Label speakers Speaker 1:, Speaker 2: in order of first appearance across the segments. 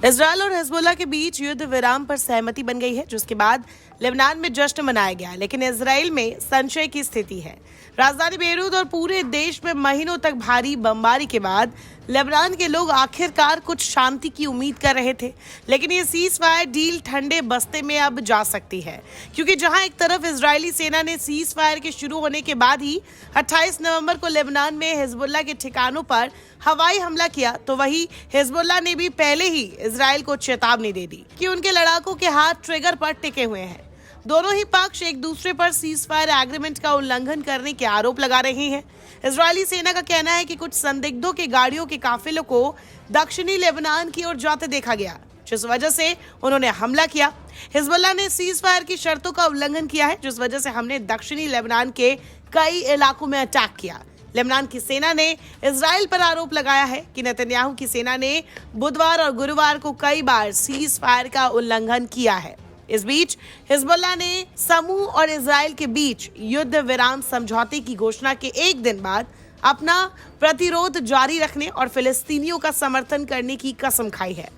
Speaker 1: Israel और Hezbollah के बीच युद्ध विराम पर सहमति बन गई है, जिसके बाद लेबनान में जश्न मनाया गया, लेकिन इजरायल में संशय की स्थिति है। राजधानी बेरूत और पूरे देश में महीनों तक भारी बमबारी के बाद लेबनान के लोग आखिरकार कुछ शांति की उम्मीद कर रहे थे, लेकिन ये सीज फायर डील ठंडे बस्ते में अब जा सकती है, क्योंकि जहां एक तरफ इजरायली सेना ने सीज फायर के शुरू होने के बाद ही 28 नवंबर को लेबनान में हिजबुल्लाह के ठिकानों पर हवाई हमला किया, तो वहीं हिजबुल्लाह ने भी पहले ही इजरायल को चेतावनी दे दी कि उनके लड़ाकों के हाथ ट्रिगर पर टिके हुए हैं। दोनों ही पक्ष एक दूसरे पर सीज फायर एग्रीमेंट का उल्लंघन करने के आरोप लगा रहे हैं। इजरायली सेना का कहना है कि कुछ संदिग्धों के गाड़ियों के काफिलों को दक्षिणी लेबनान की ओर जाते देखा गया, जिस वजह से उन्होंने हमला किया। हिजबुल्लाह ने सीज फायर की शर्तों का उल्लंघन किया है, जिस वजह से हमने दक्षिणी लेबनान के कई इलाकों में अटैक किया। लेबनान की सेना ने इजरायल पर आरोप लगाया है कि नेतन्याहू की सेना ने बुधवार और गुरुवार को कई बार सीज फायर का उल्लंघन किया है। इस बीच हिजबुल्लाह ने समूह और इजरायल के बीच युद्ध विराम समझौते की घोषणा के एक दिन बाद अपना प्रतिरोध जारी रखने और फिलिस्तीनियों का समर्थन करने की कसम खाई है।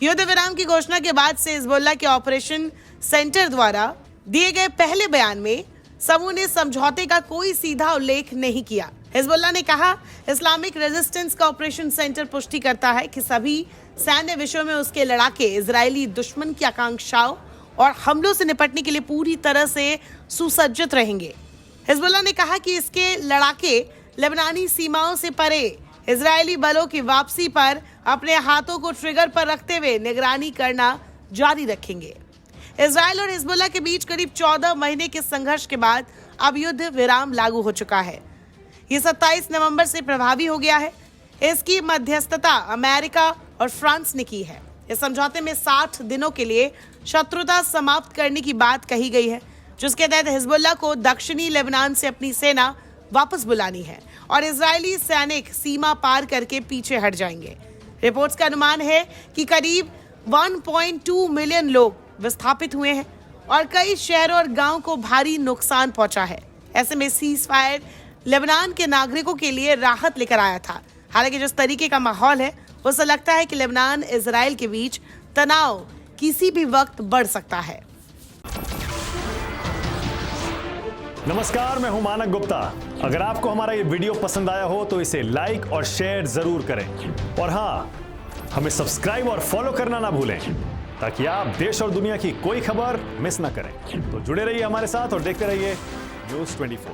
Speaker 1: युद्ध विराम की घोषणा के बाद से हिजबुल्लाह के ऑपरेशन सेंटर द्वारा दिए गए पहले बयान में समूह ने समझौते का कोई सीधा उल्लेख नहीं किया। हिजबुल्लाह ने कहा, इस्लामिक रेजिस्टेंस का ऑपरेशन सेंटर पुष्टि करता है कि सभी सैन्य विषयों में उसके लड़ाके इजरायली दुश्मन की आकांक्षाओं और हमलों से निपटने के लिए पूरी तरह से सुसज्जित रहेंगे। हिजबुल्लाह ने कहा कि इसके लड़ाके लेबनानी सीमाओं से परे इजरायली बलों की वापसी पर अपने हाथों को ट्रिगर पर रखते हुए निगरानी करना जारी रखेंगे। इजरायल और हिजबुल्लाह के बीच करीब 14 महीने के संघर्ष के बाद अब युद्ध विराम लागू हो चुका है। ये 27 नवंबर से प्रभावी हो गया है। इसकी मध्यस्थता अमेरिका और फ्रांस ने की है। इस समझौते में 60 दिनों के लिए शत्रुता समाप्त करने की बात कही गई है, जिसके तहत हिजबुल्लाह को दक्षिणी लेबनान से अपनी सेना वापस बुलानी है और इजरायली सैनिक सीमा पार करके पीछे हट जाएंगे। रिपोर्ट्स का अनुमान है कि करीब 1.2 मिलियन लोग विस्थापित हुए हैं और कई शहरों और गांव को भारी नुकसान पहुंचा है। ऐसे में सीज फायर लेबनान के नागरिकों के लिए राहत लेकर आया था। हालांकि जिस तरीके का माहौल है, उससे लगता है कि लेबनान इजरायल के बीच तनाव किसी भी वक्त बढ़ सकता है।
Speaker 2: नमस्कार, मैं हूं मानक गुप्ता। अगर आपको हमारा ये वीडियो पसंद आया हो तो इसे लाइक और शेयर जरूर करें, और हाँ, हमें सब्सक्राइब और फॉलो करना ना भूलें, ताकि आप देश और दुनिया की कोई खबर मिस ना करें। तो जुड़े रहिए हमारे साथ और देखते रहिए News 24।